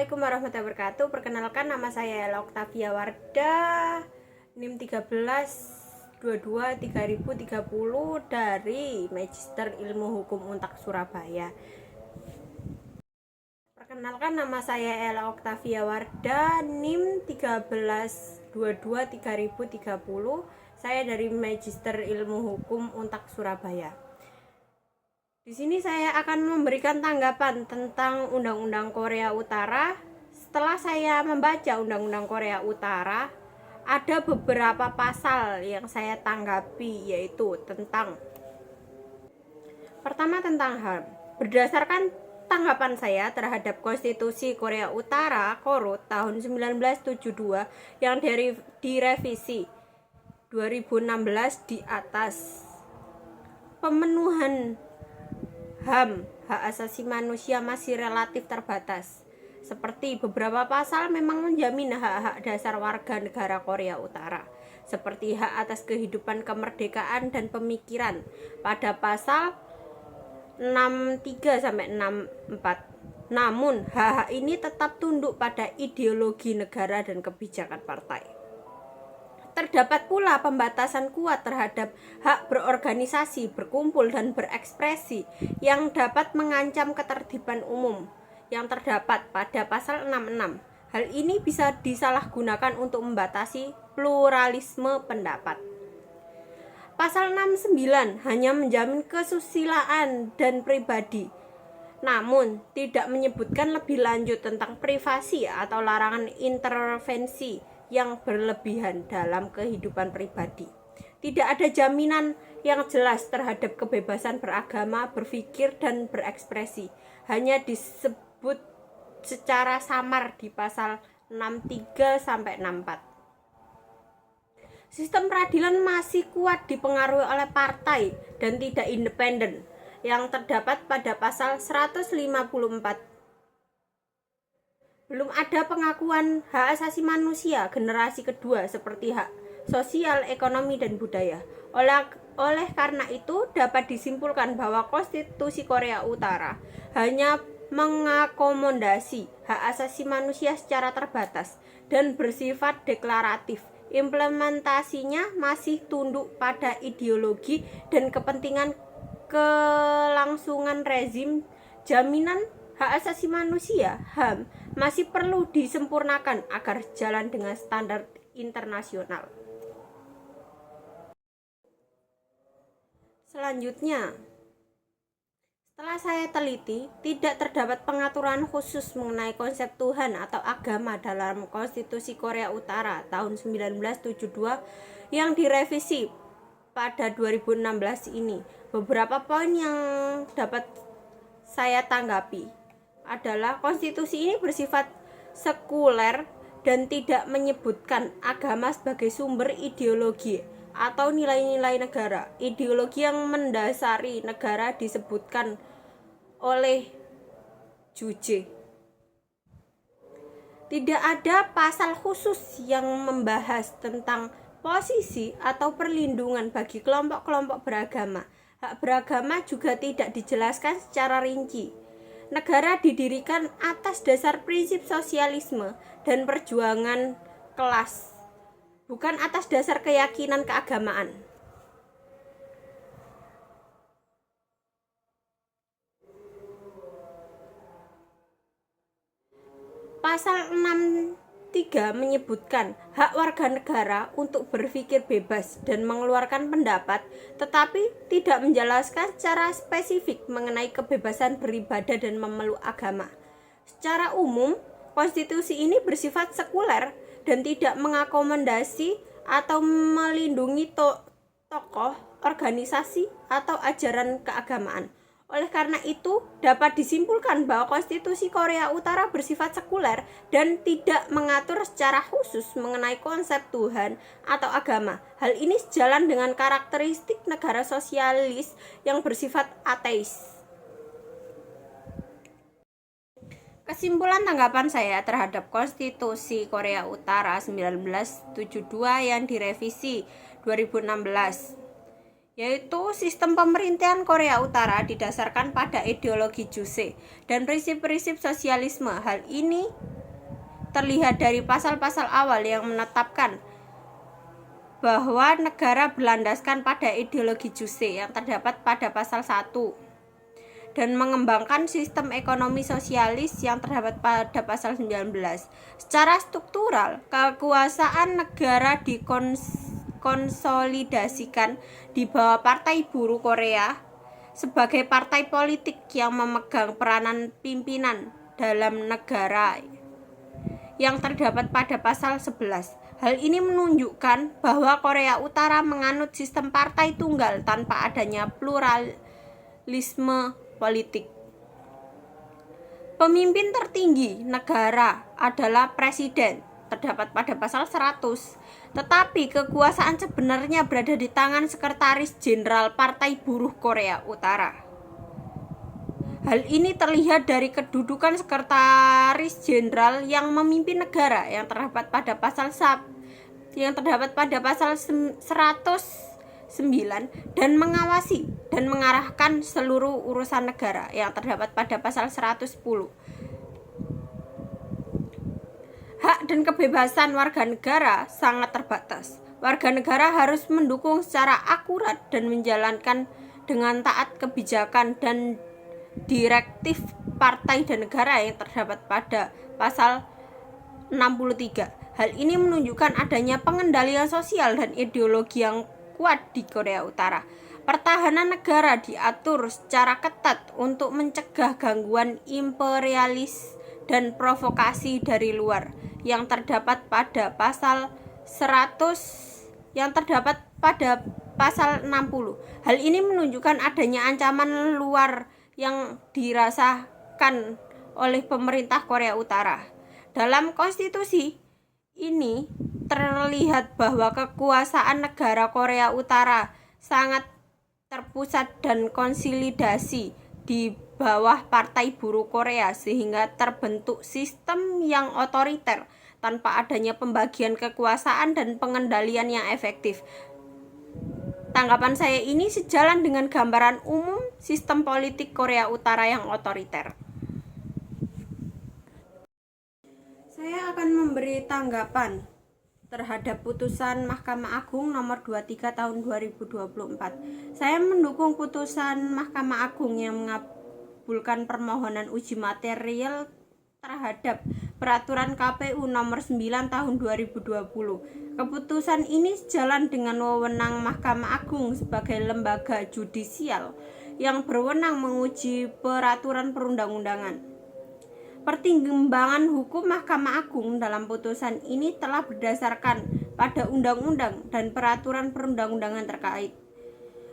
Assalamualaikum warahmatullahi wabarakatuh. Perkenalkan, nama saya Ella Oktavia Wardah, NIM 13223030 dari Magister Ilmu Hukum Untak Surabaya. Perkenalkan, nama saya Ella Oktavia Wardah, NIM 13223030. Saya dari Magister Ilmu Hukum Untak Surabaya. Di sini saya akan memberikan tanggapan tentang Undang-Undang Korea Utara. Setelah saya membaca Undang-Undang Korea Utara, ada beberapa pasal yang saya tanggapi, yaitu pertama tentang HAM. Berdasarkan tanggapan saya terhadap Konstitusi Korea Utara KORUT tahun 1972 yang direvisi 2016 di atas, pemenuhan HAM, hak asasi manusia, masih relatif terbatas. Seperti beberapa pasal memang menjamin hak-hak dasar warga negara Korea Utara, seperti hak atas kehidupan, kemerdekaan, dan pemikiran pada pasal 63-64. Namun, hak-hak ini tetap tunduk pada ideologi negara dan kebijakan partai. Terdapat pula pembatasan kuat terhadap hak berorganisasi, berkumpul, dan berekspresi yang dapat mengancam ketertiban umum yang terdapat pada pasal 66. Hal ini bisa disalahgunakan untuk membatasi pluralisme pendapat. Pasal 69 hanya menjamin kesusilaan dan pribadi, namun tidak menyebutkan lebih lanjut tentang privasi atau larangan intervensi yang berlebihan dalam kehidupan pribadi. Tidak ada jaminan yang jelas terhadap kebebasan beragama, berpikir, dan berekspresi. Hanya disebut secara samar di pasal 63-64. Sistem peradilan masih kuat dipengaruhi oleh partai dan tidak independen yang terdapat pada pasal 154. Belum ada pengakuan hak asasi manusia generasi kedua seperti hak sosial, ekonomi, dan budaya. Oleh karena itu, dapat disimpulkan bahwa Konstitusi Korea Utara hanya mengakomodasi hak asasi manusia secara terbatas dan bersifat deklaratif. Implementasinya masih tunduk pada ideologi dan kepentingan kelangsungan rezim. Jaminan hak asasi manusia (HAM) masih perlu disempurnakan agar jalan dengan standar internasional. Selanjutnya, setelah saya teliti, tidak terdapat pengaturan khusus mengenai konsep Tuhan atau agama dalam Konstitusi Korea Utara tahun 1972 yang direvisi pada 2016 ini. Beberapa poin yang dapat saya tanggapi adalah konstitusi ini bersifat sekuler dan tidak menyebutkan agama sebagai sumber ideologi atau nilai-nilai negara. Ideologi yang mendasari negara disebutkan oleh Juche. Tidak ada pasal khusus yang membahas tentang posisi atau perlindungan bagi kelompok-kelompok beragama. Hak beragama juga tidak dijelaskan secara rinci. Negara didirikan atas dasar prinsip sosialisme dan perjuangan kelas, bukan atas dasar keyakinan keagamaan. Pasal 63 menyebutkan hak warga negara untuk berpikir bebas dan mengeluarkan pendapat, tetapi tidak menjelaskan secara spesifik mengenai kebebasan beribadah dan memeluk agama. Secara umum, konstitusi ini bersifat sekuler dan tidak mengakomodasi atau melindungi tokoh, organisasi, atau ajaran keagamaan. Oleh karena itu, dapat disimpulkan bahwa Konstitusi Korea Utara bersifat sekuler dan tidak mengatur secara khusus mengenai konsep Tuhan atau agama. Hal ini sejalan dengan karakteristik negara sosialis yang bersifat ateis. Kesimpulan tanggapan saya terhadap Konstitusi Korea Utara 1972 yang direvisi 2016 yaitu sistem pemerintahan Korea Utara didasarkan pada ideologi Juche dan prinsip-prinsip sosialisme. Hal ini terlihat dari pasal-pasal awal yang menetapkan bahwa negara berlandaskan pada ideologi Juche yang terdapat pada pasal 1 dan mengembangkan sistem ekonomi sosialis yang terdapat pada pasal 19. Secara struktural, kekuasaan negara dikonsolidasikan di bawah Partai Buruh Korea sebagai partai politik yang memegang peranan pimpinan dalam negara yang terdapat pada pasal 11. Hal ini menunjukkan bahwa Korea Utara menganut sistem partai tunggal tanpa adanya pluralisme politik. Pemimpin tertinggi negara adalah presiden, terdapat pada pasal 100. Tetapi kekuasaan sebenarnya berada di tangan Sekretaris Jenderal Partai Buruh Korea Utara. Hal ini terlihat dari kedudukan Sekretaris Jenderal yang memimpin negara yang terdapat pada pasal 109 dan mengawasi dan mengarahkan seluruh urusan negara yang terdapat pada pasal 110. Hak dan kebebasan warga negara sangat terbatas. Warga negara harus mendukung secara akurat dan menjalankan dengan taat kebijakan dan direktif partai dan negara yang terdapat pada pasal 63. Hal ini menunjukkan adanya pengendalian sosial dan ideologi yang kuat di Korea Utara. Pertahanan negara diatur secara ketat untuk mencegah gangguan imperialis dan provokasi dari luar yang terdapat pada pasal 60. Hal ini menunjukkan adanya ancaman luar yang dirasakan oleh pemerintah Korea Utara. Dalam konstitusi ini terlihat bahwa kekuasaan negara Korea Utara sangat terpusat dan konsolidasi di bawah Partai Buruh Korea sehingga terbentuk sistem yang otoriter tanpa adanya pembagian kekuasaan dan pengendalian yang efektif. Tanggapan saya ini sejalan dengan gambaran umum sistem politik Korea Utara yang otoriter. Saya akan memberi tanggapan terhadap putusan Mahkamah Agung nomor 23 tahun 2024. Saya mendukung putusan Mahkamah Agung yang mengabulkan permohonan uji material terhadap peraturan KPU nomor 9 tahun 2020. Keputusan ini sejalan dengan wewenang Mahkamah Agung sebagai lembaga judisial yang berwenang menguji peraturan perundang-undangan. Pertimbangan hukum Mahkamah Agung dalam putusan ini telah berdasarkan pada undang-undang dan peraturan perundang-undangan terkait,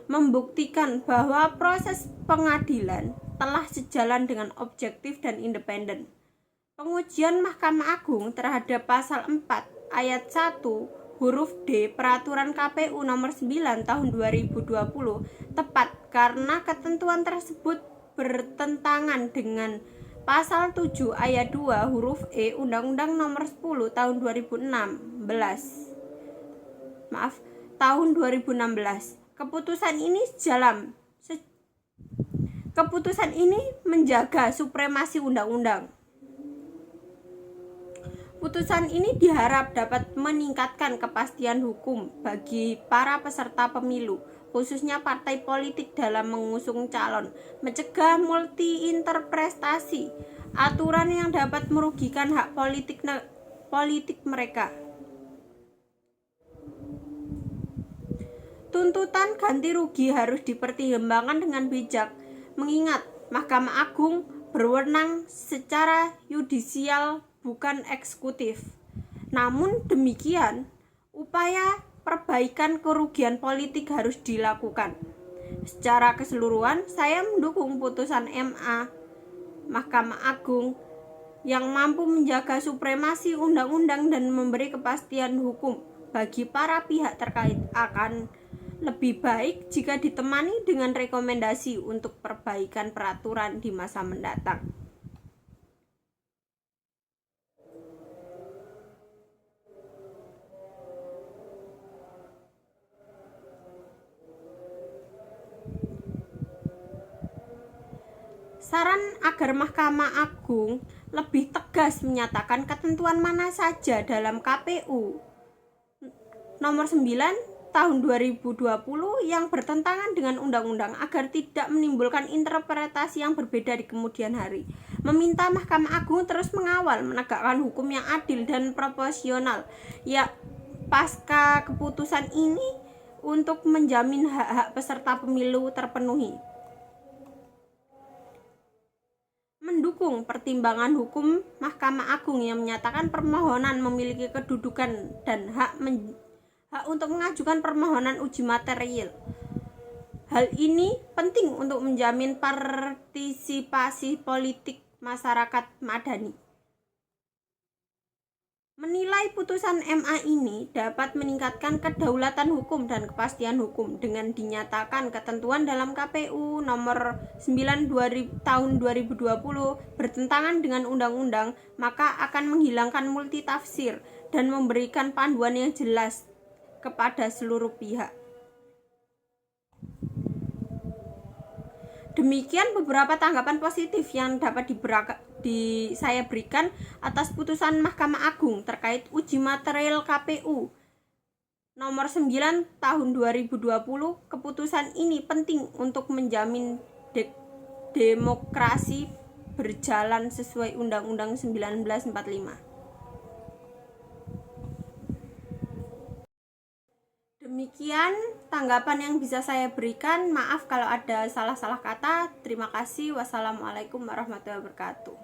membuktikan bahwa proses pengadilan telah sejalan dengan objektif dan independen. Pengujian Mahkamah Agung terhadap pasal 4 ayat 1 huruf D peraturan KPU nomor 9 tahun 2020 tepat karena ketentuan tersebut bertentangan dengan pasal 7 ayat 2 huruf E Undang-Undang nomor 10 tahun 2016. Keputusan ini menjaga supremasi undang-undang. Putusan ini diharap dapat meningkatkan kepastian hukum bagi para peserta pemilu, khususnya partai politik dalam mengusung calon, mencegah multi-interpretasi aturan yang dapat merugikan hak politik mereka. Tuntutan ganti rugi harus dipertimbangkan dengan bijak, mengingat Mahkamah Agung berwenang secara yudisial bukan eksekutif. Namun demikian, upaya perbaikan kerugian politik harus dilakukan. Secara keseluruhan, saya mendukung putusan MA Mahkamah Agung yang mampu menjaga supremasi undang-undang dan memberi kepastian hukum bagi para pihak terkait. Akan lebih baik jika ditemani dengan rekomendasi untuk perbaikan peraturan di masa mendatang. Saran agar Mahkamah Agung lebih tegas menyatakan ketentuan mana saja dalam KPU nomor 9 tahun 2020 yang bertentangan dengan undang-undang agar tidak menimbulkan interpretasi yang berbeda di kemudian hari. Meminta Mahkamah Agung terus mengawal menegakkan hukum yang adil dan proporsional ya pasca keputusan ini untuk menjamin hak-hak peserta pemilu terpenuhi. Mendukung pertimbangan hukum Mahkamah Agung yang menyatakan permohonan memiliki kedudukan dan hak untuk mengajukan permohonan uji material. Hal ini penting untuk menjamin partisipasi politik masyarakat madani. Menilai putusan MA ini dapat meningkatkan kedaulatan hukum dan kepastian hukum dengan dinyatakan ketentuan dalam KPU nomor 9 tahun 2020 bertentangan dengan undang-undang, maka akan menghilangkan multitafsir dan memberikan panduan yang jelas kepada seluruh pihak. Demikian beberapa tanggapan positif yang dapat saya berikan atas putusan Mahkamah Agung terkait uji material KPU nomor 9 tahun 2020. Keputusan ini penting untuk menjamin demokrasi berjalan sesuai Undang-Undang 1945. Demikian tanggapan yang bisa saya berikan. Maaf kalau ada salah-salah kata. Terima kasih. Wassalamualaikum warahmatullahi wabarakatuh.